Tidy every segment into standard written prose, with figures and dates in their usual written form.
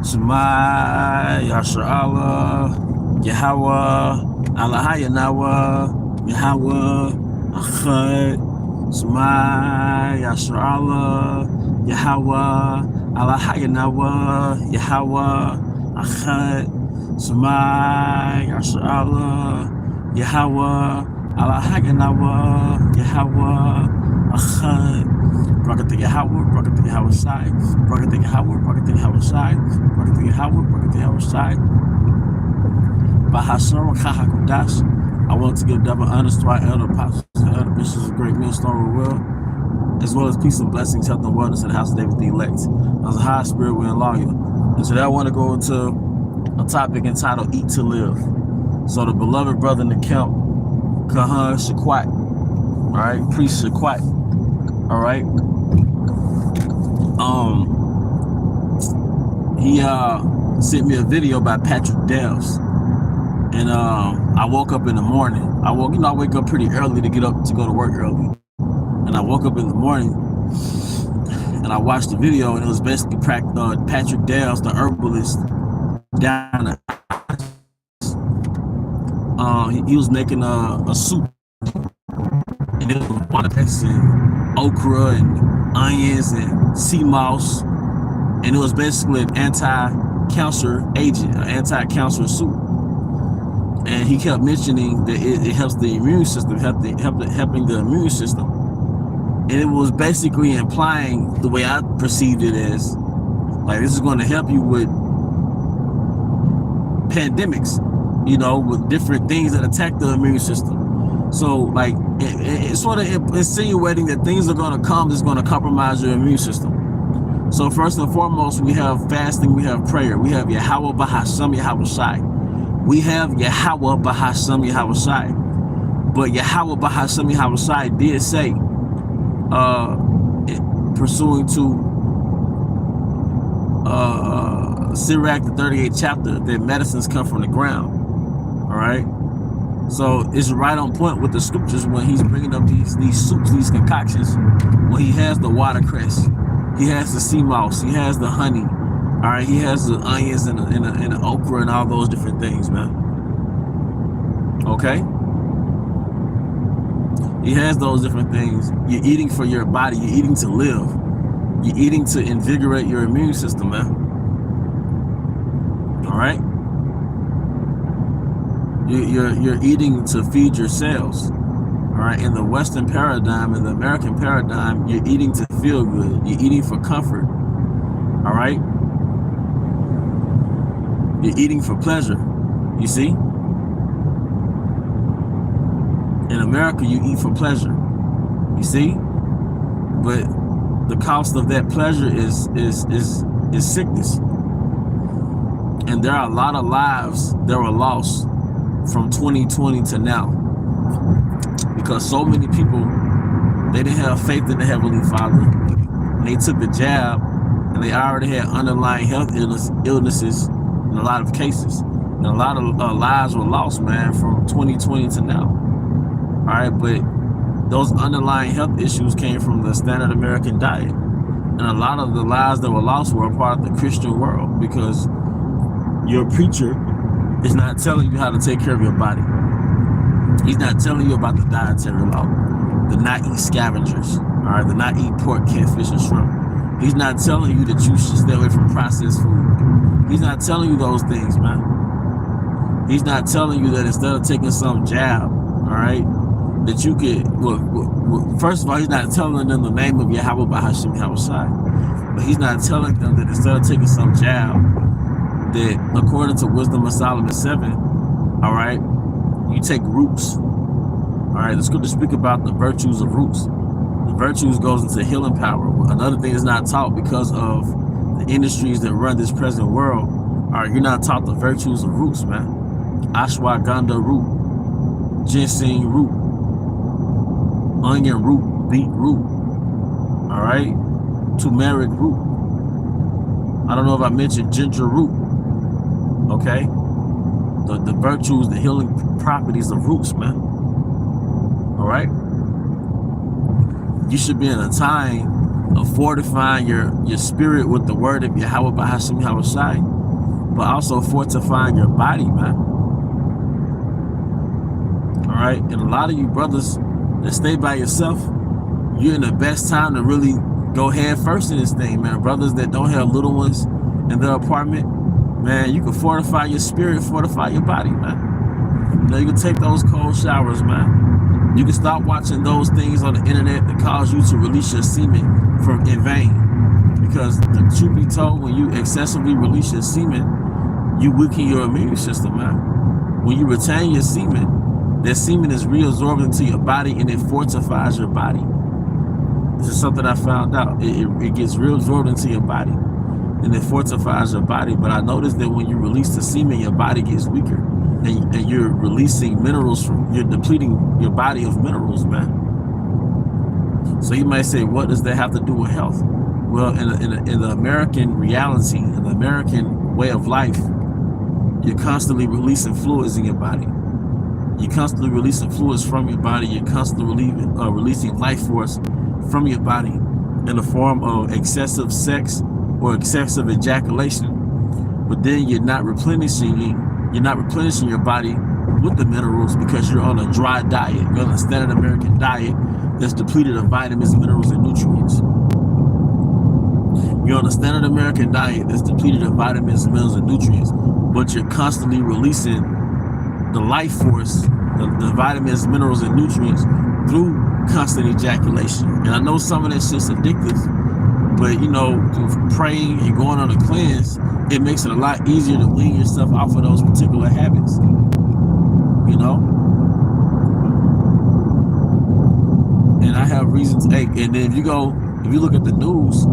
Shema Yasharallah, Yahweh, Allahayanawa, Yahweh, Achad, Shema Yasharallah, Yahweh, Allahayanawa, Yahweh, Achad, Shema Yasharallah, Yahweh, Allahayanawa, Yahweh, Achad. Brakatha Yahweh, Brakatha Yahweh Shai, Brakatha Yahweh, Brakatha Yahweh Shai, Brakatha Yahweh, Brakatha Yahweh Shai. Bahashar Kahakudash. I want to give double honors to our elder apostles and elder bishops of Great Millstone Will, as well as peace and blessings, health and wellness in the house of David the elect. As a high spirit wind lawyer. And today I want to go into a topic entitled Eat to Live. So the beloved brother in the camp, Kahan Shaquat, all right, priest Shaquat, all right. He sent me a video by Patrick Delves, and I woke up in the morning. I wake up pretty early to get up to go to work early, and I woke up in the morning and I watched the video, and it was basically Patrick Delves, the herbalist, down the he was making a soup, and it was watercress and okra and onions and sea moss, and it was basically an anti-cancer agent, an anti-cancer soup. And he kept mentioning that it helps the immune system, helping the immune system. And it was basically implying, the way I perceived it, as like this is going to help you with pandemics, you know, with different things that attack the immune system. So like it's sort of insinuating that things are going to come that's going to compromise your immune system. So first and foremost, we have fasting, we have prayer, we have Yahweh Bahasham Yahweh Shai. We have Yahweh Bahasham Yahweh Shai. But Yahweh Bahasham Yahweh Shai did say, pursuing to Sirach the 38th chapter, that medicines come from the ground. All right. So it's right on point with the scriptures when he's bringing up these soups, these concoctions. When he has the watercress, he has the sea moss, he has the honey, all right, he has the onions and the okra and all those different things, man. Okay, he has those different things. You're eating for your body. You're eating to live. You're eating to invigorate your immune system, man. All right. You're eating to feed your cells, all right? In the Western paradigm, in the American paradigm, you're eating to feel good. You're eating for comfort, all right? You're eating for pleasure, you see? In America, you eat for pleasure, you see? But the cost of that pleasure is sickness. And there are a lot of lives that were lost from 2020 to now, because so many people, they didn't have faith in the Heavenly Father. They took the jab, and they already had underlying health illnesses in a lot of cases, and a lot of lives were lost, man, from 2020 to now. All right, but those underlying health issues came from the standard American diet, and a lot of the lives that were lost were a part of the Christian world, because your preacher is not telling you how to take care of your body. He's not telling you about the dietary law, the not eat scavengers, all right, the not eat pork, catfish, and shrimp. He's not telling you that you should stay away from processed food. He's not telling you those things, man. He's not telling you that instead of taking some jab, all right, that you could, well, first of all, he's not telling them the name of Yahweh Bahasham Yahweh Shai. But he's not telling them that instead of taking some jab, that according to Wisdom of Solomon 7, all right, you take roots. All right, the scriptures speak about the virtues of roots. The virtues goes into healing power. Another thing that's not taught because of the industries that run this present world. All right, you're not taught the virtues of roots, man. Ashwagandha root, ginseng root, onion root, beet root, all right, turmeric root. I don't know if I mentioned ginger root. Okay, the virtues, the healing properties of roots, man. All right, you should be in a time of fortifying your spirit with the word of Yahweh Bahashim Yahushai, but also fortifying your body, man. All right, and a lot of you brothers that stay by yourself, you're in the best time to really go head first in this thing, man. Brothers that don't have little ones in their apartment, man, you can fortify your spirit, fortify your body, man. You know, you can take those cold showers, man. You can stop watching those things on the internet that cause you to release your semen in vain. Because the truth be told, when you excessively release your semen, you weaken your immune system, man. When you retain your semen, that semen is reabsorbed into your body and it fortifies your body. This is something I found out. It gets reabsorbed into your body and it fortifies your body. But I noticed that when you release the semen, your body gets weaker. And you're releasing minerals you're depleting your body of minerals, man. So you might say, what does that have to do with health? Well, in the American reality, in the American way of life, you're constantly releasing fluids in your body. You're constantly releasing fluids from your body. You're constantly releasing life force from your body in the form of excessive sex or excessive ejaculation. But then you're not replenishing your body with the minerals because you're on a dry diet. You're on a standard American diet that's depleted of vitamins, minerals, and nutrients. You're on a standard American diet that's depleted of vitamins, minerals, and nutrients, but you're constantly releasing the life force, the vitamins, minerals, and nutrients through constant ejaculation. And I know some of that shit's addictive, but you know, praying and going on a cleanse, it makes it a lot easier to wean yourself off of those particular habits. You know? And I have reasons. Hey, and then if you look at the news,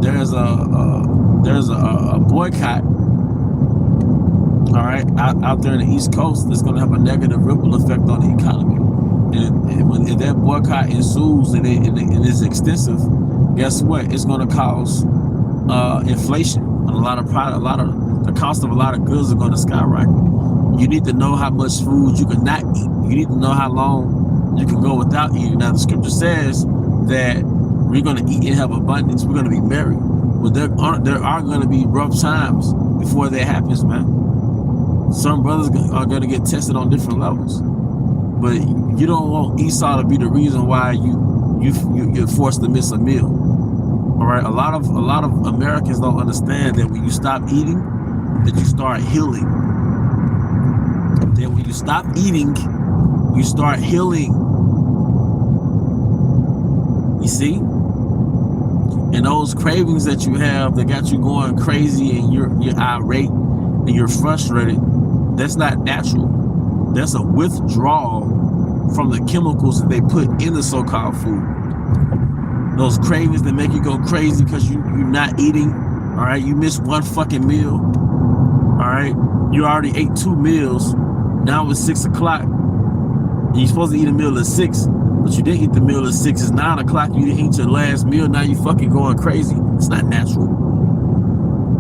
there's a boycott, all right, out there in the East Coast that's going to have a negative ripple effect on the economy. And when that boycott ensues and it's extensive, guess what? It's going to cause inflation. The cost of a lot of goods are going to skyrocket. You need to know how much food you can not eat. You need to know how long you can go without eating. Now, the scripture says that we're going to eat and have abundance. We're going to be merry. But there are going to be rough times before that happens, man. Some brothers are going to get tested on different levels. But you don't want Esau to be the reason why you're forced to miss a meal. All right, a lot of Americans don't understand that when you stop eating, that you start healing. That when you stop eating, you start healing. You see? And those cravings that you have that got you going crazy and you're irate and you're frustrated, that's not natural. That's a withdrawal from the chemicals that they put in the so-called food. Those cravings that make you go crazy because you're not eating, all right? You missed one fucking meal, all right? You already ate 2 meals. Now it's 6 o'clock. You're supposed to eat a meal at 6, but you didn't eat the meal at 6. It's 9 o'clock. You didn't eat your last meal. Now you fucking going crazy. It's not natural.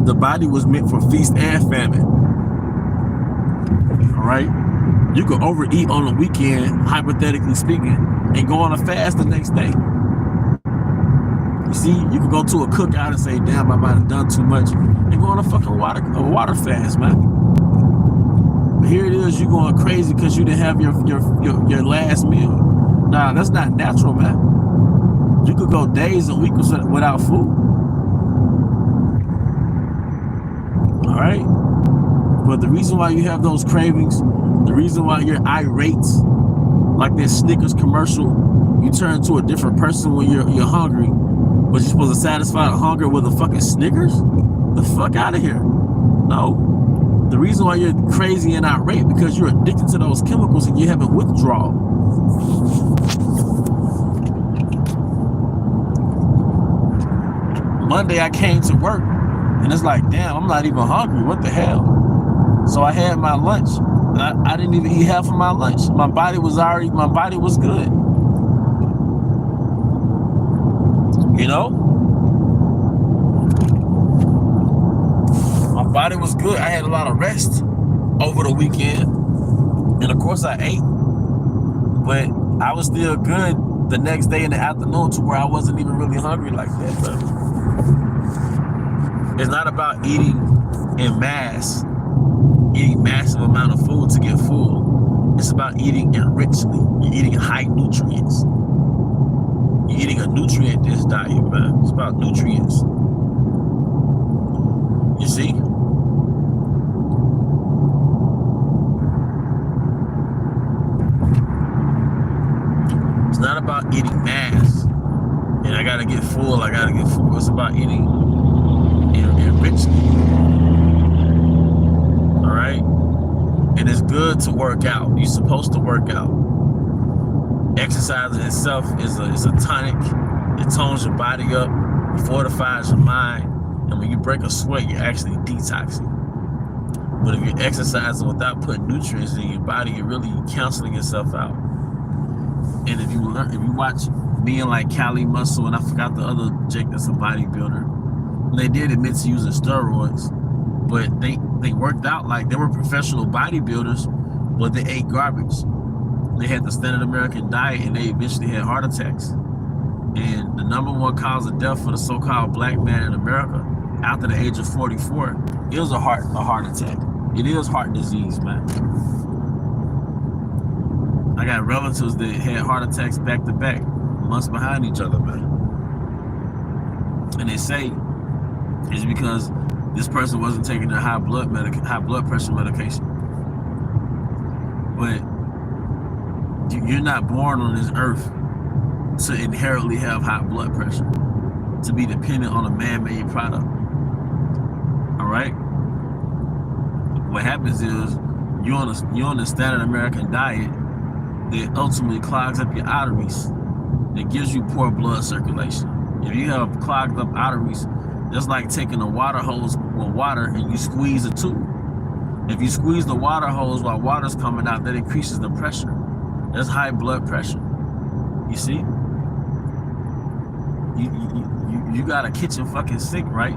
The body was meant for feast and famine, all right? You could overeat on the weekend, hypothetically speaking, and go on a fast the next day. You see, you could go to a cookout and say, damn, I might have done too much, and go on a fucking water fast, man. But here it is, you going crazy because you didn't have your last meal. Nah, that's not natural, man. You could go days and weeks without food. All right? But the reason why you have those cravings, the reason why you're irate, like that Snickers commercial, you turn to a different person when you're hungry, but you're supposed to satisfy the hunger with a fucking Snickers? The fuck out of here. No. The reason why you're crazy and irate because you're addicted to those chemicals and you have a withdrawal. Monday I came to work and it's like, damn, I'm not even hungry. What the hell? So I had my lunch. I didn't even eat half of my lunch. My body was good. You know? My body was good. I had a lot of rest over the weekend. And of course I ate. But I was still good the next day in the afternoon to where I wasn't even really hungry like that, bro. It's not about eating in mass, eating massive amount of food to get full. It's about eating enrichedly. You're eating high nutrients. You're eating a nutrient-dense diet, man. It's about nutrients. You see? It's not about eating mass. And I gotta get full, I gotta get full. It's about eating enrichedly. All right? And it's good to work out. You're supposed to work out. Exercise in itself is a tonic. It tones your body up, it fortifies your mind, and when you break a sweat, you're actually detoxing. But if you're exercising without putting nutrients in your body, you're really canceling yourself out. And if you watch being like Cali Muscle, and I forgot the other Jake that's a bodybuilder, they did admit to using steroids, but they worked out like they were professional bodybuilders, but they ate garbage. They had the standard American diet, and they eventually had heart attacks. And the #1 cause of death for the so-called black man in America after the age of 44 is a heart attack. It is heart disease, man. I got relatives that had heart attacks back to back, months behind each other, man. And they say it's because this person wasn't taking their high blood pressure medication. But you're not born on this earth to inherently have high blood pressure, to be dependent on a man-made product. All right? What happens is you're on the standard American diet that ultimately clogs up your arteries. It gives you poor blood circulation. If you have clogged up arteries, that's like taking a water hose with water and you squeeze a tube. If you squeeze the water hose while water's coming out, that increases the pressure. That's high blood pressure. You see? You got a kitchen fucking sink, right?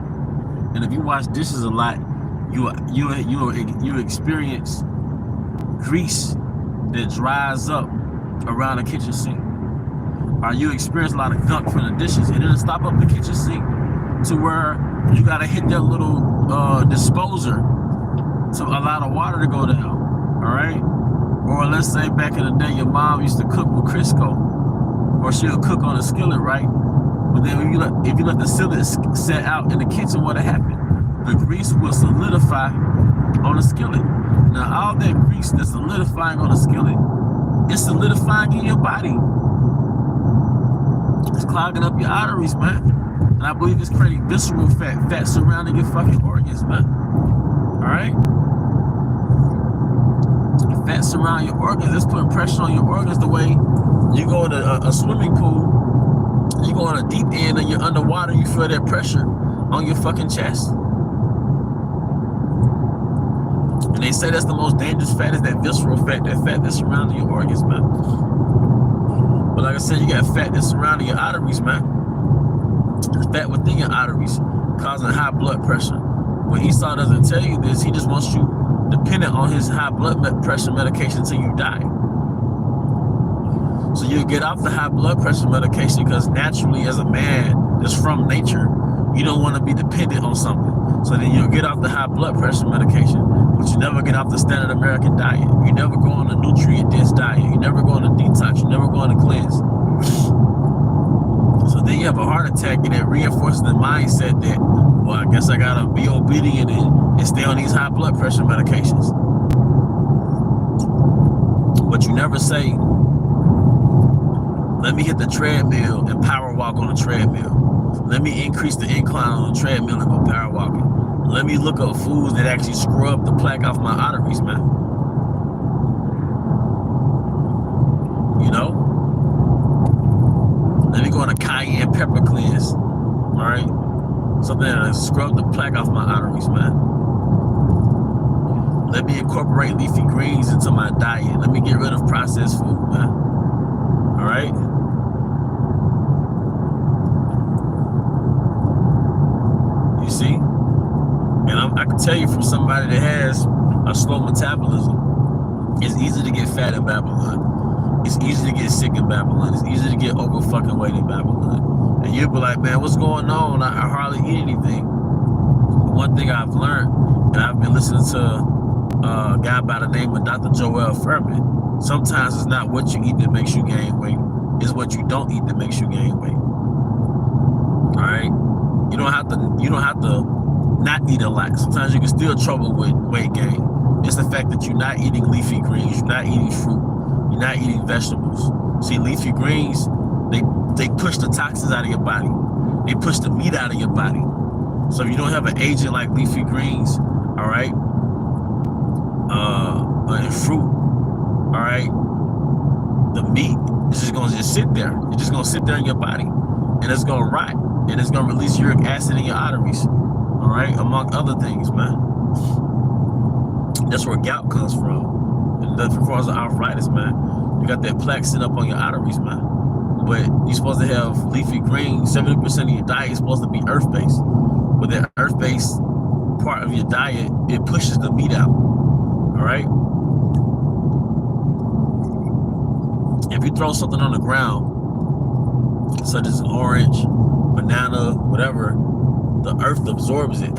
And if you wash dishes a lot, you experience grease that dries up around the kitchen sink. Or you experience a lot of gunk from the dishes, and it'll stop up the kitchen sink to where you gotta hit that little disposer to allow the water to go down. All right? Or let's say back in the day, your mom used to cook with Crisco, or she'll cook on a skillet, right? But then if you let the skillet set out in the kitchen, what'll happen? The grease will solidify on the skillet. Now, all that grease that's solidifying on the skillet is solidifying in your body. It's clogging up your arteries, man. And I believe it's creating visceral fat surrounding your fucking organs, man. All right? Fat surround your organs. It's putting pressure on your organs the way you go in a swimming pool, you go on a deep end and you're underwater, you feel that pressure on your fucking chest. And they say that's the most dangerous fat, is that visceral fat, that fat that's surrounding your organs, man. But like I said, you got fat that's surrounding your arteries, man. There's fat within your arteries, causing high blood pressure. What Esau doesn't tell you this, he just wants you dependent on his high blood pressure medication until you die. So you get off the high blood pressure medication because naturally, as a man that's from nature, you don't want to be dependent on something. So then you'll get off the high blood pressure medication, but you never get off the standard American diet. You never go on a nutrient-dense diet. You never go on a detox. You never go on a cleanse. So then you have a heart attack, and it reinforces the mindset that, well, I guess I gotta be obedient and stay on these high blood pressure medications. But you never say, let me hit the treadmill and power walk on the treadmill. Let me increase the incline on the treadmill and go power walking. Let me look up foods that actually scrub the plaque off my arteries, man. You know? Let me go on a cayenne pepper cleanse. All right? Something that'll scrub the plaque off my arteries, man. Let me incorporate leafy greens into my diet. Let me get rid of processed food, man. All right? You see? And I can tell you from somebody that has a slow metabolism, it's easy to get fat in Babylon. It's easy to get sick in Babylon. It's easy to get over fucking weight in Babylon. And you'll be like, man, what's going on? I hardly eat anything. One thing I've learned, and I've been listening to a guy by the name of Dr. Joel Furman. Sometimes it's not what you eat that makes you gain weight. It's what you don't eat that makes you gain weight. All right? You don't have to not eat a lot. Sometimes you can still trouble with weight gain. It's the fact that you're not eating leafy greens, you're not eating fruit, you're not eating vegetables. See, leafy greens, they push the toxins out of your body. They push the meat out of your body. So if you don't have an agent like leafy greens, all right, and fruit, all right, the meat is just gonna sit there. It's just gonna sit there in your body, and it's gonna rot, and it's gonna release uric acid in your arteries, all right, among other things, man. That's where gout comes from. And that's as far as the arthritis, man. You got that plaque sitting up on your arteries, man. But you're supposed to have leafy greens. 70% of your diet is supposed to be earth-based. But that earth-based part of your diet, it pushes the meat out. All right? If you throw something on the ground, such as an orange, banana, whatever, the earth absorbs it.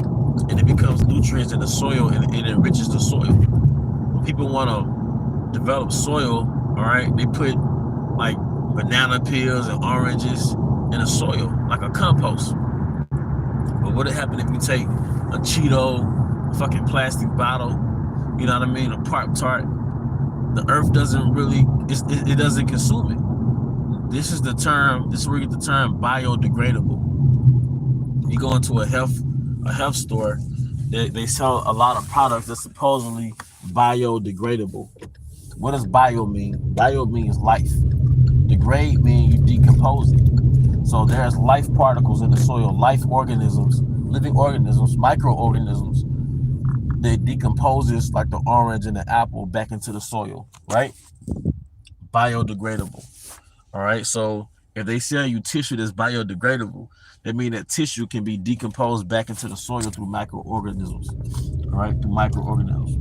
And it becomes nutrients in the soil, and it enriches the soil. When people want to develop soil, all right, they put like banana peels and oranges in the soil, like a compost. But what would happen if you take a Cheeto, a fucking plastic bottle, you know what I mean, a Pop-Tart? The earth doesn't really, it doesn't consume it. This is where you get the term biodegradable. You go into a health store, they sell a lot of products that's supposedly biodegradable. What does bio mean? Bio means life. Degrade means you decompose it. So there's life particles in the soil, life organisms, living organisms, microorganisms that decomposes like the orange and the apple back into the soil, right? Biodegradable. All right, so if they sell you tissue that's biodegradable, that means that tissue can be decomposed back into the soil through microorganisms. All right, through microorganisms.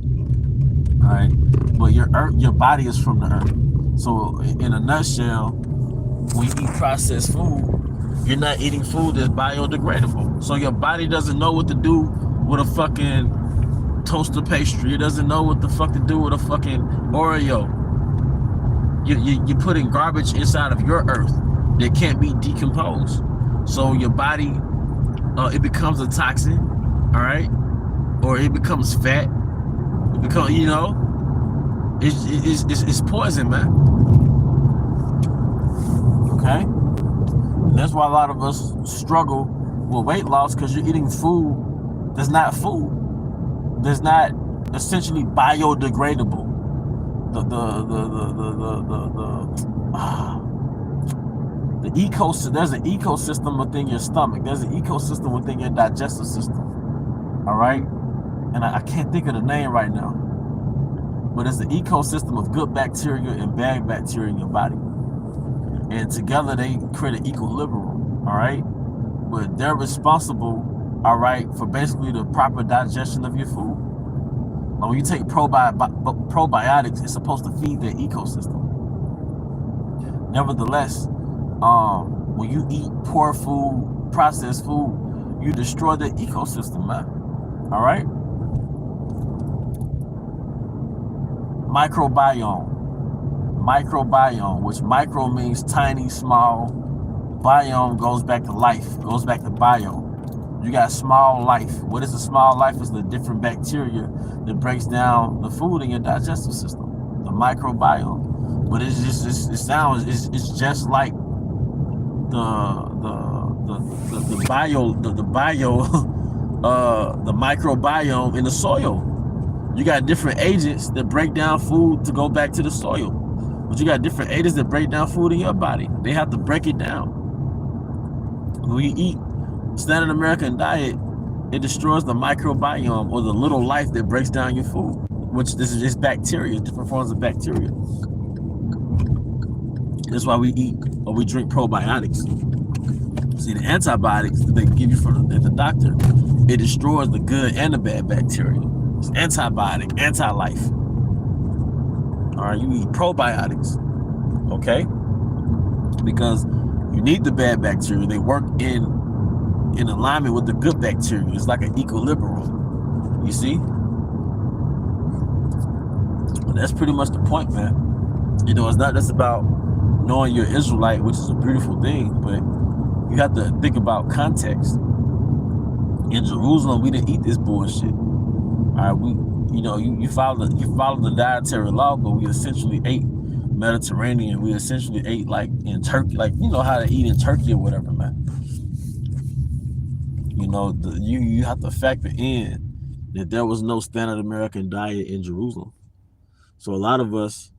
All right, but your body is from the earth. So in a nutshell, when you eat processed food, you're not eating food that's biodegradable. So your body doesn't know what to do with a fucking toaster pastry. It doesn't know what the fuck to do with a fucking Oreo. You're putting garbage inside of your earth that can't be decomposed. So your body, it becomes a toxin, all right? Or it becomes fat. It becomes, you know, it's poison, man. Okay? And that's why a lot of us struggle with weight loss, because you're eating food that's not food. That's not essentially biodegradable. The ecosystem, there's an ecosystem within your stomach. There's an ecosystem within your digestive system. All right? And I can't think of the name right now. But it's the ecosystem of good bacteria and bad bacteria in your body. And together they create an equilibrium. All right? But they're responsible, all right, for basically the proper digestion of your food. But when you take probiotics, it's supposed to feed the ecosystem. Nevertheless, when you eat poor food, processed food, you destroy the ecosystem, man. All right? Microbiome, which micro means tiny, small. Biome goes back to life, goes back to bio. You got small life. What is a small life? Is the different bacteria that breaks down the food in your digestive system, the microbiome. But it's just like the microbiome in the soil. You got different agents that break down food to go back to the soil. But you got different agents that break down food in your body. They have to break it down. When you eat standard American diet, it destroys the microbiome, or the little life that breaks down your food, which this is just bacteria, different forms of bacteria. That's why we eat or we drink probiotics. See, the antibiotics that they give you from the doctor, it destroys the good and the bad bacteria. It's antibiotic, anti-life. All right, you eat probiotics. okay? Because you need the bad bacteria. They work in alignment with the good bacteria. It's like an equilibrium, you see? But that's pretty much the point, man. You know, it's not just about knowing you're Israelite, which is a beautiful thing, but you have to think about context. In Jerusalem, we didn't eat this bullshit. All right, you follow the dietary law, but we essentially ate Mediterranean. We essentially ate like in Turkey, like you know how to eat in Turkey or whatever, man. You know, you have to factor in that there was no standard American diet in Jerusalem. So a lot of us,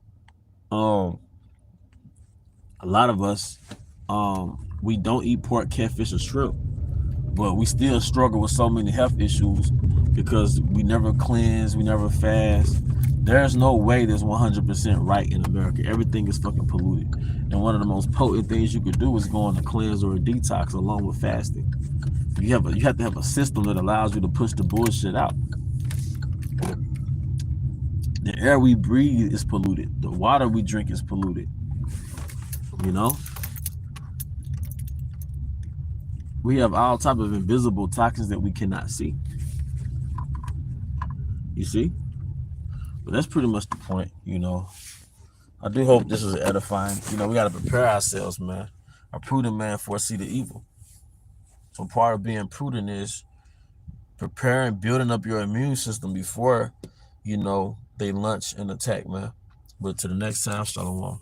we don't eat pork, catfish, or shrimp, but we still struggle with so many health issues because we never cleanse, we never fast. There's no way that's 100% right in America. Everything is fucking polluted. And one of the most potent things you could do is go on a cleanse or a detox along with fasting. You have to have a system that allows you to push the bullshit out. The air we breathe is polluted. The water we drink is polluted. You know? We have all type of invisible toxins that we cannot see. You see? But that's pretty much the point, you know. I do hope this is edifying. You know, we got to prepare ourselves, man. A prudent man foresee the evil. So part of being prudent is preparing, building up your immune system before, you know, they launch an attack, man. But to the next time, shalom.